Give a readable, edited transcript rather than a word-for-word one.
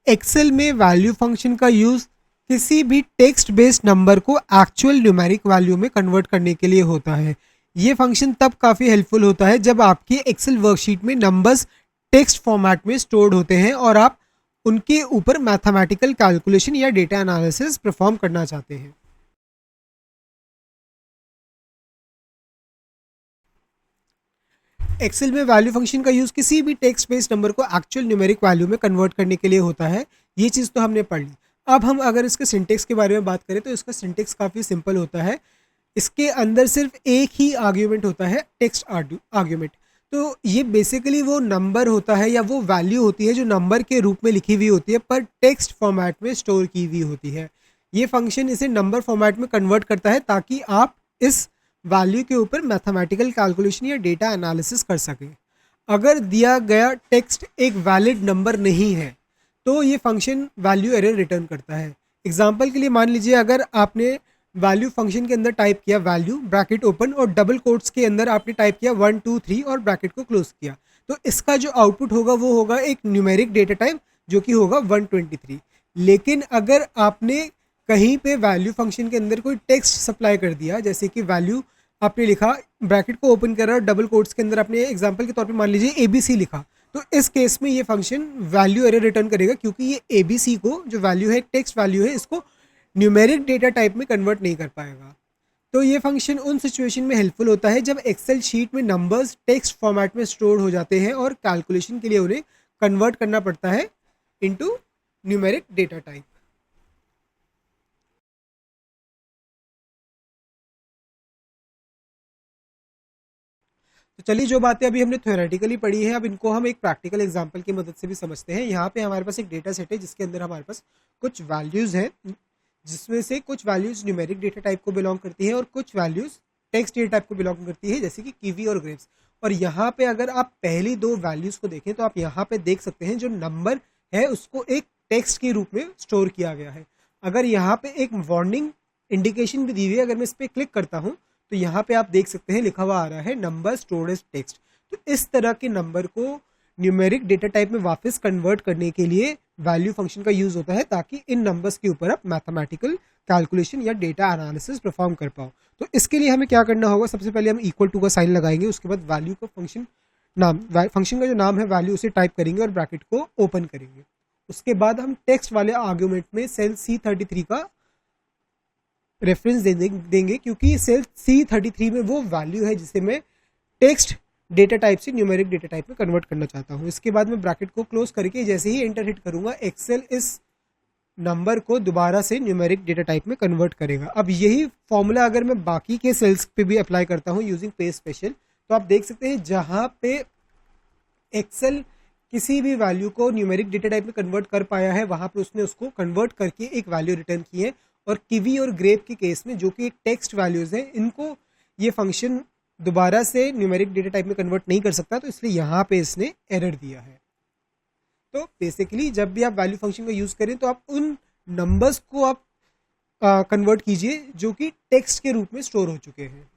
Excel में value function का use किसी भी टेक्स्ट बेस्ड नंबर को एक्चुअल न्यूमेरिक वैल्यू में कन्वर्ट करने के लिए होता है। ये फंक्शन तब काफ़ी हेल्पफुल होता है जब आपकी एक्सेल वर्कशीट में नंबर्स टेक्स्ट फॉर्मेट में स्टोर्ड होते हैं और आप उनके ऊपर मैथमेटिकल कैलकुलेशन या डेटा एनालिसिस परफॉर्म करना चाहते हैं। एक्सेल में वैल्यू फंक्शन का यूज़ किसी भी टेक्स्ट बेस्ड नंबर को एक्चुअल न्यूमेरिक वैल्यू में कन्वर्ट करने के लिए होता है। ये चीज़ तो हमने पढ़ ली। अब हम अगर इसके सिंटेक्स के बारे में बात करें तो इसका सिंटेक्स काफ़ी सिंपल होता है। इसके अंदर सिर्फ एक ही आर्ग्यूमेंट होता है, टेक्स्ट आर्ग्यूमेंट। तो ये बेसिकली वो नंबर होता है या वो वैल्यू होती है जो नंबर के रूप में लिखी हुई होती है पर टेक्स्ट फॉर्मेट में स्टोर की हुई होती है। ये फंक्शन इसे नंबर फॉर्मेट में कन्वर्ट करता है ताकि आप इस वैल्यू के ऊपर मैथमेटिकल कैलकुलेशन या डेटा एनालिसिस कर सकें। अगर दिया गया टेक्स्ट एक वैलिड नंबर नहीं है तो ये फंक्शन वैल्यू एरर रिटर्न करता है। एग्जाम्पल के लिए मान लीजिए अगर आपने वैल्यू फंक्शन के अंदर टाइप किया वैल्यू ब्रैकेट ओपन और डबल कोट्स के अंदर आपने टाइप किया 1 2 3 और ब्रैकेट को क्लोज किया, तो इसका जो आउटपुट होगा वो होगा एक न्यूमेरिक डेटा टाइप जो कि होगा 123। लेकिन अगर आपने कहीं पे वैल्यू फंक्शन के अंदर कोई टेक्स्ट सप्लाई कर दिया, जैसे कि वैल्यू आपने लिखा ब्रैकेट को ओपन करा और डबल कोट्स के अंदर आपने एग्जाम्पल के तौर पे मान लीजिए ABC लिखा, तो इस केस में ये फंक्शन वैल्यू एरर रिटर्न करेगा क्योंकि ये ABC को जो वैल्यू है टेक्स्ट वैल्यू है इसको न्यूमेरिक डेटा टाइप में कन्वर्ट नहीं कर पाएगा। तो ये फंक्शन उन सिचुएशन में हेल्पफुल होता है जब एक्सेल शीट में नंबर्स टेक्स्ट फॉर्मेट में स्टोर हो जाते हैं और कैलकुलेशन के लिए उन्हें कन्वर्ट करना पड़ता है इनटू न्यूमेरिक डेटा टाइप। तो चलिए, जो बातें अभी हमने थ्योरेटिकली पढ़ी है अब इनको हम एक प्रैक्टिकल एग्जांपल की मदद से भी समझते हैं। यहाँ पे हमारे पास एक डेटा सेट है जिसके अंदर हमारे पास कुछ वैल्यूज़ हैं, जिसमें से कुछ वैल्यूज़ न्यूमेरिक डेटा टाइप को बिलोंग करती है और कुछ वैल्यूज़ टेक्स्ट डेटा टाइप को बिलोंग करती है, जैसे कि कीवी और ग्रेप्स। और यहाँ पे अगर आप पहली दो वैल्यूज़ को देखें तो आप यहाँ पे देख सकते हैं जो नंबर है उसको एक टेक्स्ट के रूप में स्टोर किया गया है। अगर यहाँ पे एक वार्निंग इंडिकेशन भी दी हुई है, अगर मैं इस पर क्लिक करता हूँ तो यहाँ पे आप देख सकते हैं लिखा हुआ आ रहा है नंबर स्टोर्ड एज टेक्स्ट। तो इस तरह के नंबर को न्यूमेरिक डेटा टाइप में वापस कन्वर्ट करने के लिए वैल्यू फंक्शन का यूज होता है ताकि इन नंबर्स के ऊपर आप मैथमेटिकल कैलकुलेशन या डेटा एनालिसिस परफॉर्म कर पाओ। तो इसके लिए हमें क्या करना होगा, सबसे पहले हम इक्वल टू का साइन लगाएंगे, उसके बाद वैल्यू का फंक्शन का जो नाम है वैल्यू उसे टाइप करेंगे और ब्रैकेट को ओपन करेंगे। उसके बाद हम टेक्स्ट वाले आर्ग्यूमेंट में सेल C33 का रेफरेंस देंगे क्योंकि सेल C33 में वो वैल्यू है जिसे मैं टेक्स्ट डेटा टाइप से न्यूमेरिक डेटा टाइप में कन्वर्ट करना चाहता हूँ। इसके बाद मैं ब्रैकेट को क्लोज करके जैसे ही एंटर हिट करूंगा एक्सेल इस नंबर को दोबारा से न्यूमेरिक डेटा टाइप में कन्वर्ट करेगा। अब यही फॉर्मूला अगर मैं बाकी के सेल्स पे भी अप्लाई करता हूँ यूजिंग पेज स्पेशल, तो आप देख सकते हैं जहाँ पे एक्सेल किसी भी वैल्यू को न्यूमेरिक डेटा टाइप में कन्वर्ट कर पाया है वहाँ पे उसने उसको कन्वर्ट करके एक वैल्यू रिटर्न की है। और किवी और ग्रेप के केस में जो कि एक टेक्स्ट वैल्यूज हैं, इनको ये फंक्शन दोबारा से न्यूमेरिक डेटा टाइप में कन्वर्ट नहीं कर सकता, तो इसलिए यहाँ पे इसने एरर दिया है। तो बेसिकली जब भी आप वैल्यू फंक्शन का यूज़ करें तो आप उन नंबर्स को आप कन्वर्ट कीजिए जो कि टेक्स्ट के रूप में स्टोर हो चुके हैं।